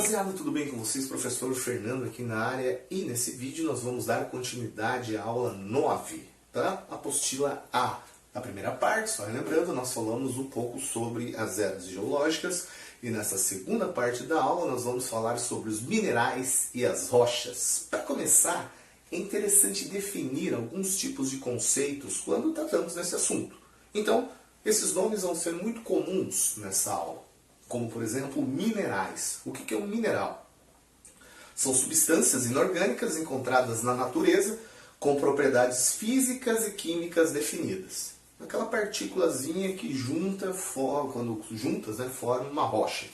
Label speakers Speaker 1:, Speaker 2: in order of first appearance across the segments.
Speaker 1: rapaziada, tudo bem com vocês? Professor Fernando aqui na área, e nesse vídeo nós vamos dar continuidade à aula 9, tá? Apostila A. Na primeira parte, só relembrando, nós falamos um pouco sobre as eras geológicas, e nessa segunda parte da aula nós vamos falar sobre os minerais e as rochas. Para começar, é interessante definir alguns tipos de conceitos quando tratamos desse assunto. Então, esses nomes vão ser muito comuns nessa aula, como por exemplo minerais. O que é um mineral? São substâncias inorgânicas encontradas na natureza com propriedades físicas e químicas definidas. Aquela partículazinha que quando juntas, formam uma rocha.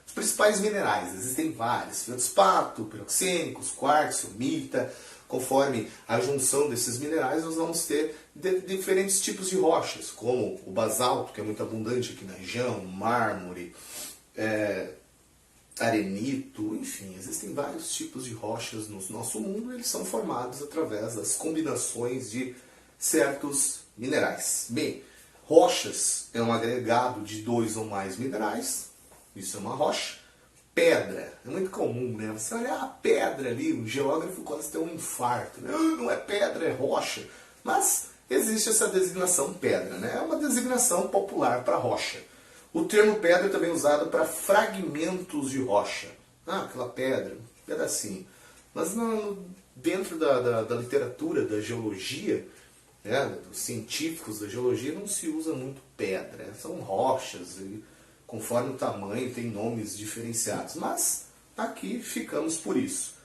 Speaker 1: Os principais minerais, existem vários: feldspato, piroxênicos, quartzo, mita. Conforme a junção desses minerais, nós vamos ter diferentes tipos de rochas, como o basalto, que é muito abundante aqui na região, mármore, arenito, enfim, existem vários tipos de rochas no nosso mundo, e eles são formados através das combinações de certos minerais. Bem, rochas é um agregado de dois ou mais minerais, isso é uma rocha. Pedra, é muito comum, né? Você olha a pedra ali, o geógrafo quase tem um infarto. Não é pedra, é rocha. Mas existe essa designação pedra, né? É uma designação popular para rocha. O termo pedra é também usado para fragmentos de rocha. Aquela pedra, um pedacinho. Mas dentro da literatura, da geologia, né, dos científicos da geologia, não se usa muito pedra. São rochas, conforme o tamanho tem nomes diferenciados. Mas aqui ficamos por isso.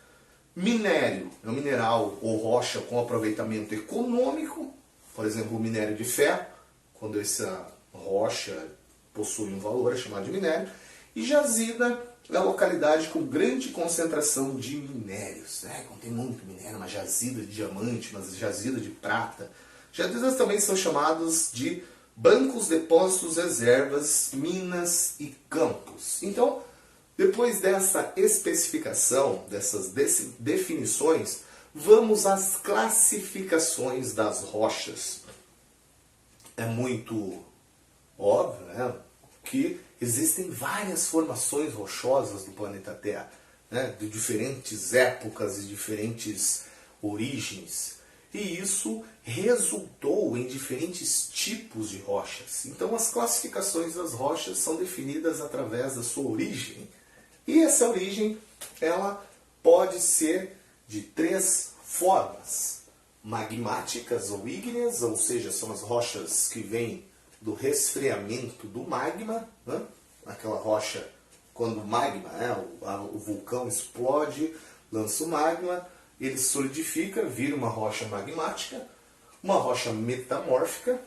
Speaker 1: Minério é um mineral ou rocha com aproveitamento econômico. Por exemplo, o minério de ferro, quando essa rocha possui um valor, é chamado de minério. E jazida é a localidade com grande concentração de minérios. Contém muito minério, uma jazida de diamante, uma jazida de prata. Jazidas também são chamados de bancos, depósitos, reservas, minas e campos. Então, depois dessa especificação, dessas definições, vamos às classificações das rochas. É muito óbvio, né, que existem várias formações rochosas do planeta Terra, né, de diferentes épocas e diferentes origens. E isso resultou em diferentes tipos de rochas. Então as classificações das rochas são definidas através da sua origem. E essa origem, ela pode ser de três formas: magmáticas ou ígneas, ou seja, são as rochas que vêm do resfriamento do magma, né? Aquela rocha, quando o magma, o vulcão explode, lança o magma, ele solidifica, vira uma rocha magmática. Uma rocha metamórfica,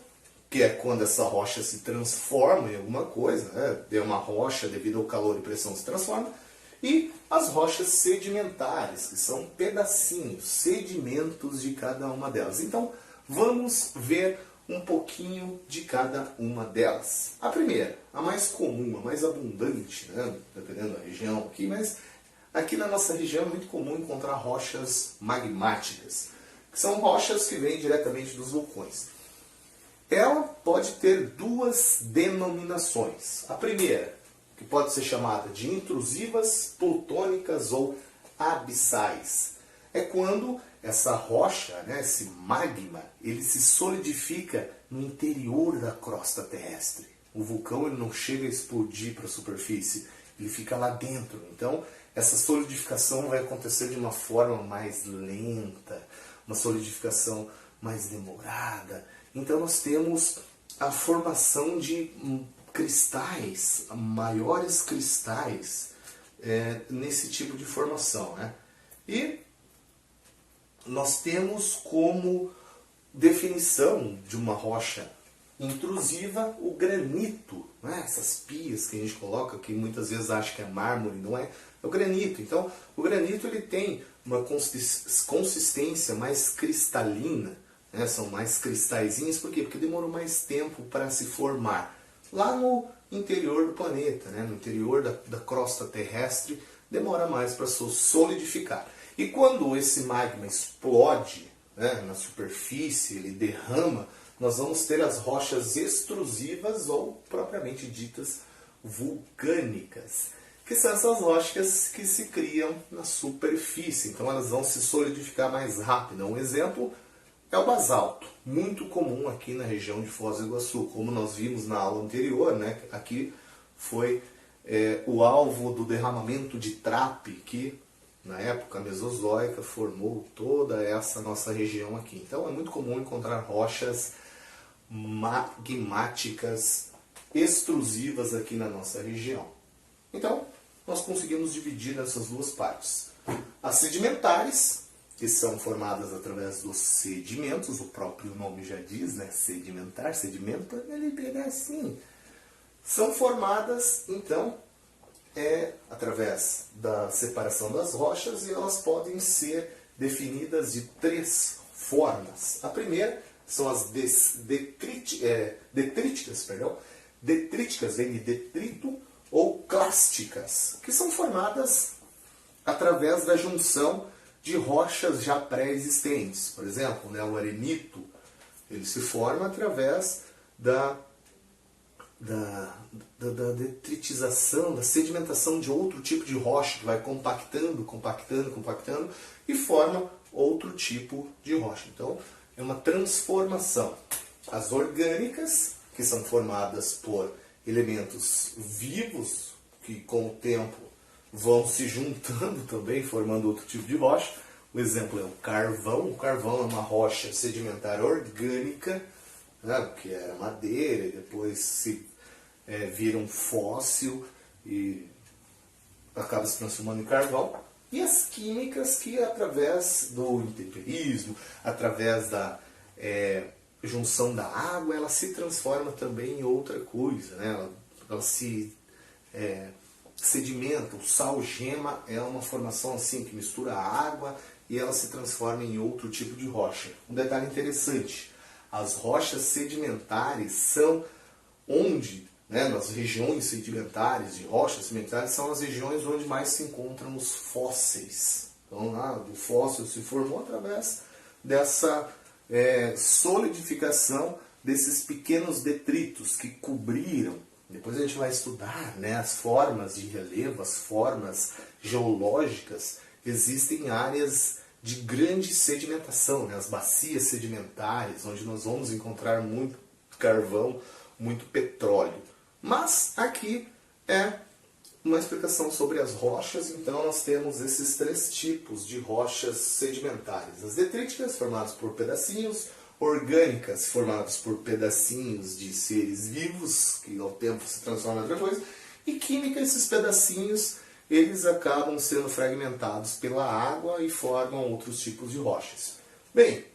Speaker 1: que é quando essa rocha se transforma em alguma coisa, né? É uma rocha, devido ao calor e pressão, se transforma. E as rochas sedimentares, que são pedacinhos, sedimentos de cada uma delas. Então, vamos ver um pouquinho de cada uma delas. A primeira, a mais comum, a mais abundante, né? Dependendo da região aqui, mas aqui na nossa região é muito comum encontrar rochas magmáticas, que são rochas que vêm diretamente dos vulcões. Ela pode ter duas denominações. A primeira, que pode ser chamada de intrusivas, plutônicas ou abissais, é quando essa rocha, esse magma, ele se solidifica no interior da crosta terrestre. O vulcão ele não chega a explodir para a superfície, ele fica lá dentro. Então, essa solidificação vai acontecer de uma forma mais lenta, uma solidificação mais demorada. Então nós temos a formação de cristais, maiores cristais, nesse tipo de formação, né? E nós temos como definição de uma rocha intrusiva o granito, né? Essas pias que a gente coloca, que muitas vezes acha que é mármore, não é? É o granito. Então, o granito ele tem uma consistência mais cristalina, né? São mais cristalzinhos. Por quê? Porque demorou mais tempo para se formar lá no interior do planeta, né? No interior da crosta terrestre, demora mais para solidificar. E quando esse magma explode, né, na superfície, ele derrama, nós vamos ter as rochas extrusivas ou propriamente ditas vulcânicas, que são essas rochas que se criam na superfície. Então elas vão se solidificar mais rápido. Um exemplo é o basalto, muito comum aqui na região de Foz do Iguaçu. Como nós vimos na aula anterior, né? Aqui foi o alvo do derramamento de Trape, que na época mesozoica formou toda essa nossa região aqui. Então é muito comum encontrar rochas magmáticas extrusivas aqui na nossa região. Então nós conseguimos dividir nessas duas partes. As sedimentares, que são formadas através dos sedimentos, o próprio nome já diz, né? Sedimentar, sedimento, ele pega assim. São formadas, então, através da separação das rochas, e elas podem ser definidas de 3 formas. A primeira são as detríticas, detríticas vem de detrito, ou clásticas, que são formadas através da junção de rochas já pré-existentes. Por exemplo, né, o arenito, ele se forma através da detritização, da sedimentação de outro tipo de rocha, que vai compactando e forma outro tipo de rocha. Então, é uma transformação. As orgânicas, que são formadas por elementos vivos, que com o tempo vão se juntando também, formando outro tipo de rocha. O exemplo é o carvão. O carvão é uma rocha sedimentar orgânica, né, que era madeira, e depois se vira um fóssil e acaba se transformando em carvão. E as químicas, que através do intemperismo, através da junção da água, ela se transforma também em outra coisa, né? Ela se sedimenta. O sal gema é uma formação assim que mistura a água e ela se transforma em outro tipo de rocha. Um detalhe interessante: as rochas sedimentares são onde, né, nas regiões sedimentares, de rochas sedimentares, são as regiões onde mais se encontram os fósseis. Então, o fóssil se formou através dessa solidificação desses pequenos detritos que cobriram. Depois a gente vai estudar, né, as formas de relevo, as formas geológicas. Existem áreas de grande sedimentação, né, as bacias sedimentares, onde nós vamos encontrar muito carvão, muito petróleo. Mas aqui é uma explicação sobre as rochas. Então nós temos esses 3 tipos de rochas sedimentares. As detríticas, formadas por pedacinhos; orgânicas, formadas por pedacinhos de seres vivos, que ao tempo se transformam em outra coisa; e química, esses pedacinhos, eles acabam sendo fragmentados pela água e formam outros tipos de rochas. Bem,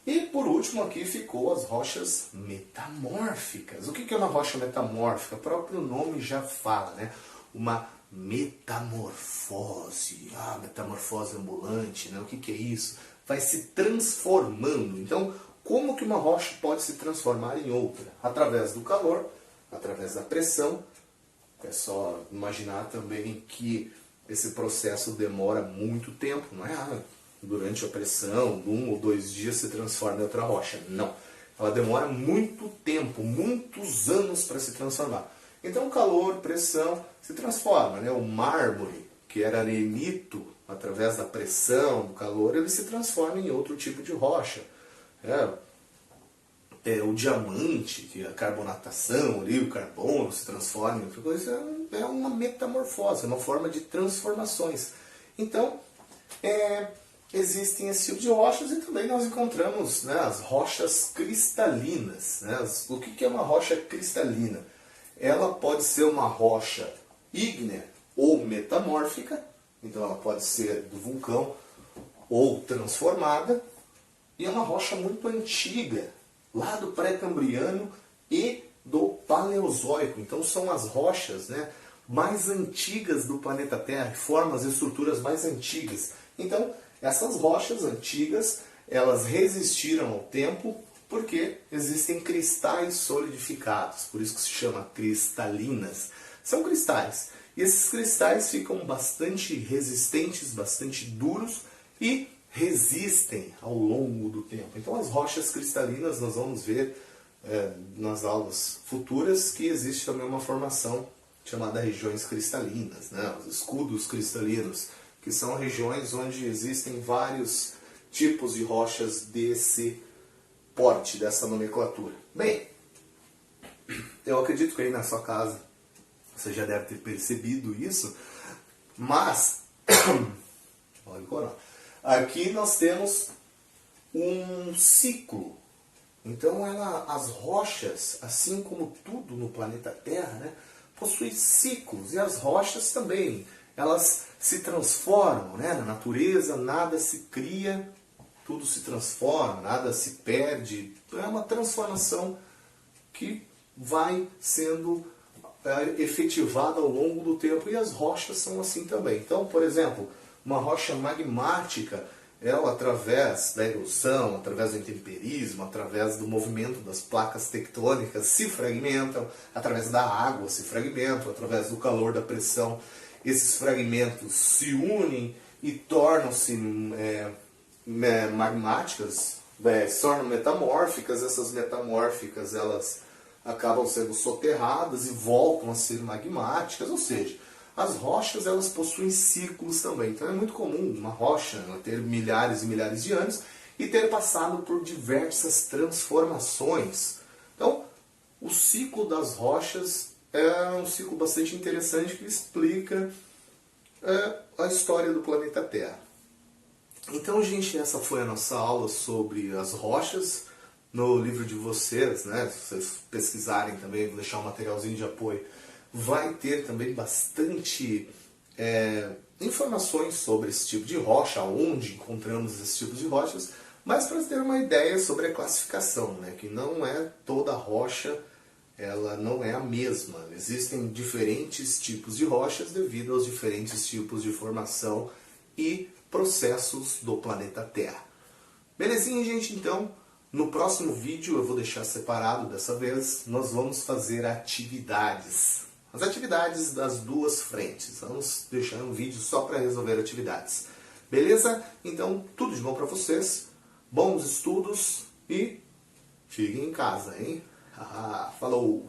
Speaker 1: e por último aqui ficou as rochas metamórficas. O que é uma rocha metamórfica? O próprio nome já fala, né? Uma metamorfose. Metamorfose ambulante, né? O que é isso? Vai se transformando. Então, como que uma rocha pode se transformar em outra? Através do calor, através da pressão. É só imaginar também que esse processo demora muito tempo, não é? Durante a pressão, 1 ou 2 dias se transforma em outra rocha. Não. Ela demora muito tempo, muitos anos para se transformar. Então, calor, pressão, se transforma, né? O mármore, que era arenito, através da pressão, do calor, ele se transforma em outro tipo de rocha. O diamante, que a carbonatação ali, o carbono se transforma em outra coisa. É uma metamorfose, é uma forma de transformações. Então, existem esse tipo de rochas, e também nós encontramos, né, as rochas cristalinas. Né? O que é uma rocha cristalina? Ela pode ser uma rocha ígnea ou metamórfica, então ela pode ser do vulcão ou transformada, e é uma rocha muito antiga, lá do pré-cambriano e do paleozoico. Então são as rochas, né, mais antigas do planeta Terra, que formam as estruturas mais antigas. Então, essas rochas antigas, elas resistiram ao tempo porque existem cristais solidificados, por isso que se chama cristalinas. São cristais, e esses cristais ficam bastante resistentes, bastante duros e resistem ao longo do tempo. Então as rochas cristalinas, nós vamos ver nas aulas futuras que existe também uma formação chamadas regiões cristalinas, né? Os escudos cristalinos, que são regiões onde existem vários tipos de rochas desse porte, dessa nomenclatura. Bem, eu acredito que aí na sua casa você já deve ter percebido isso, mas aqui nós temos um ciclo. Então as rochas, assim como tudo no planeta Terra, né, possuem ciclos, e as rochas também, elas se transformam, né, na natureza, nada se cria, tudo se transforma, nada se perde, é uma transformação que vai sendo efetivada ao longo do tempo, e as rochas são assim também. Então, por exemplo, uma rocha magmática, ela, através da erosão, através do intemperismo, através do movimento das placas tectônicas, se fragmentam, através da água se fragmentam, através do calor, da pressão, esses fragmentos se unem e tornam-se magmáticas, se tornam metamórficas. Essas metamórficas, elas acabam sendo soterradas e voltam a ser magmáticas, ou seja, as rochas, elas possuem ciclos também. Então é muito comum uma rocha ter milhares e milhares de anos e ter passado por diversas transformações. Então, o ciclo das rochas é um ciclo bastante interessante que explica a história do planeta Terra. Então, gente, essa foi a nossa aula sobre as rochas. No livro de vocês, né, se vocês pesquisarem também, vou deixar um materialzinho de apoio, vai ter também bastante informações sobre esse tipo de rocha, onde encontramos esses tipos de rochas, mas para ter uma ideia sobre a classificação, né, que não é toda rocha, ela não é a mesma. Existem diferentes tipos de rochas devido aos diferentes tipos de formação e processos do planeta Terra. Belezinha, gente? Então, no próximo vídeo, eu vou deixar separado dessa vez, nós vamos fazer atividades. As atividades das duas frentes. Vamos deixar um vídeo só para resolver atividades. Beleza? Então, tudo de bom para vocês. Bons estudos e fiquem em casa, hein? Falou!